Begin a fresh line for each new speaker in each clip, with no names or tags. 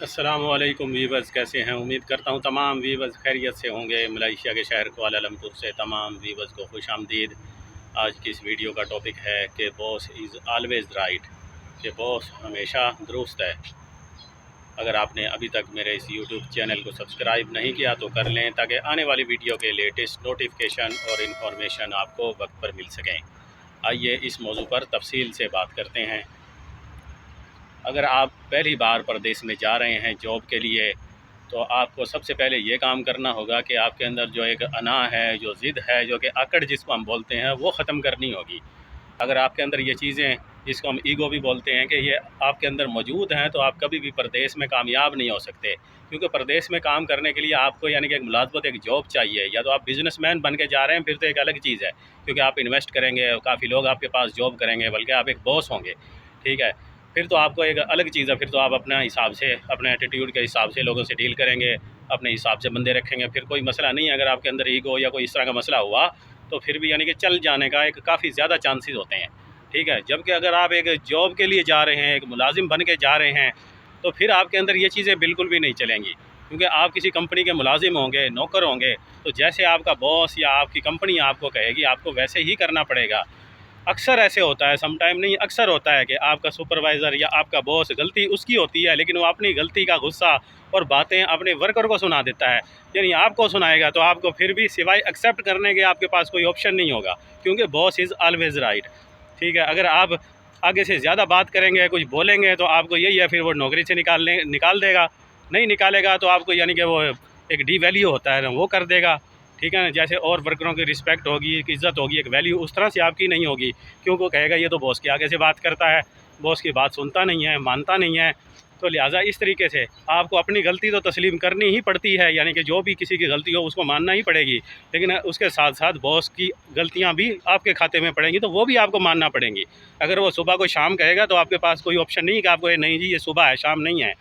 अस्सलामुअलैकुम वीवर्स, कैसे हैं? उम्मीद करता हूँ तमाम वीवर्स खैरियत से होंगे। मलेशिया के शहर कुआलालंपुर से तमाम वीवर्स को खुश आमदीद। आज की इस वीडियो का टॉपिक है कि बॉस इज़ ऑलवेज़ राइट, कि बॉस हमेशा दुरुस्त है। अगर आपने अभी तक मेरे इस यूट्यूब चैनल को सब्सक्राइब नहीं किया तो कर लें, ताकि आने वाली वीडियो के लेटेस्ट नोटिफिकेशन और इन्फॉर्मेशन आपको वक्त पर मिल सकें। आइए इस मौजू पर तफसील से बात करते हैं। अगर आप पहली बार परदेश में जा रहे हैं जॉब के लिए, तो आपको सबसे पहले ये काम करना होगा कि आपके अंदर जो एक अना है, जो ज़िद है, जो कि अकड़ जिसको हम बोलते हैं, वो ख़त्म करनी होगी। अगर आपके अंदर ये चीज़ें, जिसको हम ईगो भी बोलते हैं, कि ये आपके अंदर मौजूद हैं, तो आप कभी भी परदेश में कामयाब नहीं हो सकते। क्योंकि परदेश में काम करने के लिए आपको यानी कि एक मुलाज़मत, एक जॉब चाहिए। या तो आप बिज़नेसमैन बन के जा रहे हैं, फिर तो एक अलग चीज़ है, क्योंकि आप इन्वेस्ट करेंगे, काफ़ी लोग आपके पास जॉब करेंगे, बल्कि आप एक बॉस होंगे। ठीक है, फिर तो आपको एक अलग चीज़ है। फिर तो आप अपने हिसाब से, अपने एटीट्यूड के हिसाब से लोगों से डील करेंगे, अपने हिसाब से बंदे रखेंगे, फिर कोई मसला नहीं है। अगर आपके अंदर ईगो या कोई इस तरह का मसला हुआ, तो फिर भी यानी कि चल जाने का एक काफ़ी ज़्यादा चांसेस होते हैं। ठीक है, जबकि अगर आप एक जॉब के लिए जा रहे हैं, एक मुलाजिम बन के जा रहे हैं, तो फिर आपके अंदर ये चीज़ें बिल्कुल भी नहीं चलेंगी। क्योंकि आप किसी कंपनी के मुलाजिम होंगे, नौकर होंगे, तो जैसे आपका बॉस या आपकी कंपनी आपको कहेगी, आपको वैसे ही करना पड़ेगा। अक्सर ऐसे होता है, सम टाइम नहीं, अक्सर होता है कि आपका सुपरवाइज़र या आपका बॉस, गलती उसकी होती है, लेकिन वो अपनी गलती का गुस्सा और बातें अपने वर्कर को सुना देता है। यानी आपको सुनाएगा, तो आपको फिर भी सिवाय एक्सेप्ट करने के आपके पास कोई ऑप्शन नहीं होगा, क्योंकि बॉस इज़ ऑलवेज़ राइट। ठीक है, अगर आप आगे से ज़्यादा बात करेंगे, कुछ बोलेंगे, तो आपको यही है, फिर वो नौकरी से निकाल देगा। नहीं निकालेगा तो आपको यानी कि वो एक डी वैल्यू होता है ना, वो कर देगा। ठीक है ना, जैसे और वर्करों की रिस्पेक्ट होगी, एक इज़्ज़त होगी, एक वैल्यू, उस तरह से आपकी नहीं होगी। क्योंकि वो कहेगा ये तो बॉस के आगे से बात करता है, बॉस की बात सुनता नहीं है, मानता नहीं है। तो लिहाजा इस तरीके से आपको अपनी गलती तो तस्लीम करनी ही पड़ती है, यानी कि जो भी किसी की गलती हो उसको मानना ही पड़ेगी। लेकिन उसके साथ साथ बॉस की गलतियाँ भी आपके खाते में पड़ेंगी, तो वो भी आपको मानना पड़ेंगी। अगर वो सुबह को शाम कहेगा, तो आपके पास कोई ऑप्शन नहीं है कि आपको ये नहीं जी ये सुबह है, शाम नहीं है।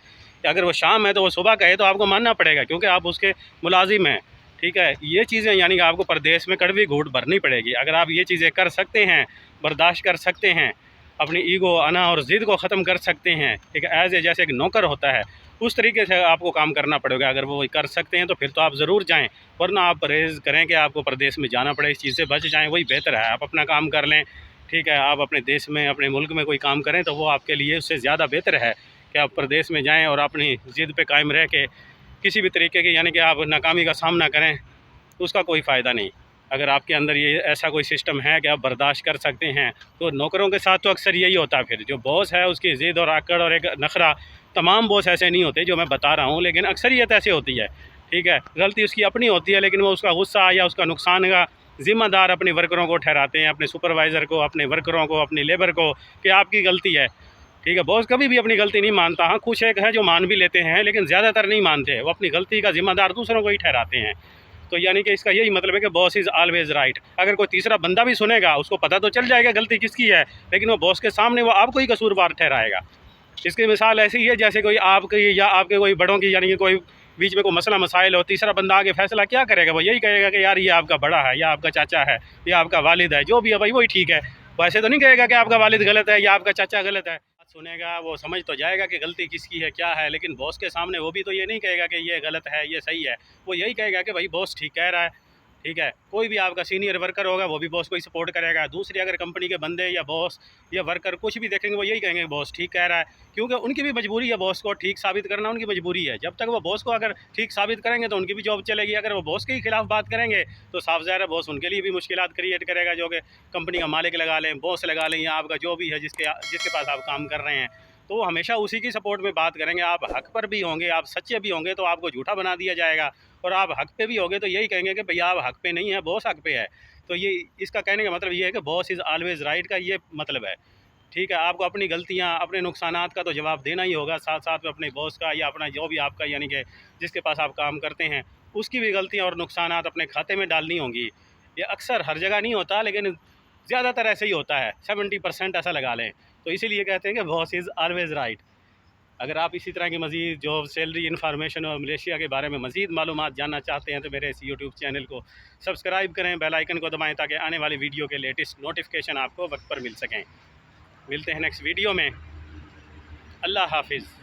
अगर वो शाम है तो वो सुबह कहे, तो आपको मानना पड़ेगा, क्योंकि आप उसके मुलाजिम हैं। ठीक है, ये चीज़ें यानी कि आपको परदेश में कड़वी घूंट भरनी पड़ेगी। अगर आप ये चीज़ें कर सकते हैं, बर्दाश्त कर सकते हैं, अपनी ईगो, अना और ज़िद को ख़त्म कर सकते हैं, एक एज़ ए जैसे एक नौकर होता है, उस तरीके से आपको काम करना पड़ेगा। अगर वो कर सकते हैं तो फिर तो आप ज़रूर जाएँ, वरना आप परहेज़ करें कि आपको परदेश में जाना पड़े, इस चीज़ से बच जाएँ, वही बेहतर है। आप अपना काम कर लें। ठीक है, आप अपने देश में, अपने मुल्क में कोई काम करें, तो वो आपके लिए उससे ज़्यादा बेहतर है कि आप परदेश में जाएँ और अपनी ज़िद पे कायम रह के किसी भी तरीके की यानी कि आप नाकामी का सामना करें, तो उसका कोई फ़ायदा नहीं। अगर आपके अंदर ये ऐसा कोई सिस्टम है कि आप बर्दाश्त कर सकते हैं, तो नौकरों के साथ तो अक्सर यही होता है। फिर जो बॉस है उसकी ज़िद और आकड़ और एक नखरा, तमाम बॉस ऐसे नहीं होते जो मैं बता रहा हूँ, लेकिन अक्सरियत ऐसे होती है। ठीक है, गलती उसकी अपनी होती है, लेकिन वो उसका गुस्सा या उसका नुकसान का ज़िम्मेदार अपने वर्करों को ठहराते हैं, अपने सुपरवाइज़र को, अपने वर्करों को, अपनी लेबर को, कि आपकी गलती है। ठीक है, बॉस कभी भी अपनी गलती नहीं मानता। हाँ, कुछ एक है जो मान भी लेते हैं, लेकिन ज़्यादातर नहीं मानते। वो अपनी गलती का ज़िम्मेदार दूसरों को ही ठहराते हैं। तो यानी कि इसका यही मतलब है कि बॉस इज़ ऑलवेज़ राइट। अगर कोई तीसरा बंदा भी सुनेगा, उसको पता तो चल जाएगा गलती किसकी है, लेकिन वो बॉस के सामने वो आपको ही कसूरवार ठहराएगा। इसकी मिसाल ऐसी ही है जैसे कोई आपकी या आपके कोई बड़ों की, यानी कि कोई बीच में कोई मसला मसाइल हो, तीसरा बंदा आगे फैसला क्या करेगा? वो यही कहेगा कि यार ये आपका बड़ा है, या आपका चाचा है, या आपका वालिद है, जो भी है भाई वही ठीक है। वो ऐसे तो नहीं कहेगा कि आपका वालिद गलत है या आपका चाचा गलत है। सुनेगा, वो समझ तो जाएगा कि गलती किसकी है, क्या है, लेकिन बॉस के सामने वो भी तो ये नहीं कहेगा कि ये गलत है, ये सही है। वो यही कहेगा कि भाई बॉस ठीक कह रहा है। ठीक है, कोई भी आपका सीनियर वर्कर होगा, वो भी बॉस को ही सपोर्ट करेगा। दूसरी अगर कंपनी के बंदे या बॉस या वर्कर कुछ भी देखेंगे, वो यही कहेंगे बॉस ठीक कह रहा है, क्योंकि उनकी भी मजबूरी है, बॉस को ठीक साबित करना उनकी मजबूरी है। जब तक वो बॉस को अगर ठीक साबित करेंगे, तो उनकी भी जॉब चलेगी। अगर वो बॉस के ही खिलाफ बात करेंगे, तो साफ ज़ाहिर है बॉस उनके लिए भी मुश्किलात क्रिएट करेगा, जो कि कंपनी का मालिक लगा लें, बॉस लगा लें, या आपका जो भी है जिसके पास आप काम कर रहे हैं, तो वो हमेशा उसी की सपोर्ट में बात करेंगे। आप हक पर भी होंगे, आप सच्चे भी होंगे, तो आपको झूठा बना दिया जाएगा, और आप हक पे भी होंगे तो यही कहेंगे कि भैया आप हक पे नहीं है, बॉस हक पे है। तो ये इसका कहने का मतलब ये है कि बॉस इज़ ऑलवेज़ राइट का ये मतलब है। ठीक है, आपको अपनी गलतियाँ, अपने नुकसानात का तो जवाब देना ही होगा, साथ साथ में अपने बॉस का या अपना जो भी आपका यानी कि जिसके पास आप काम करते हैं, उसकी भी गलतियाँ और नुकसानात अपने खाते में डालनी होंगी। ये अक्सर हर जगह नहीं होता, लेकिन ज़्यादातर ऐसे ही होता है, 70% ऐसा लगा लें। तो इसीलिए कहते हैं कि बॉस इज़ ऑलवेज़ राइट। अगर आप इसी तरह की मज़ीद जॉब, सैलरी इन्फॉर्मेशन और मलेशिया के बारे में मज़ीद मालूमात जानना चाहते हैं, तो मेरे इस यूट्यूब चैनल को सब्सक्राइब करें, बेल आइकन को दबाएं, ताकि आने वाली वीडियो के लेटेस्ट नोटिफिकेशन आपको वक्त पर मिल सकें। मिलते हैं नेक्स्ट वीडियो में। अल्लाह हाफिज़।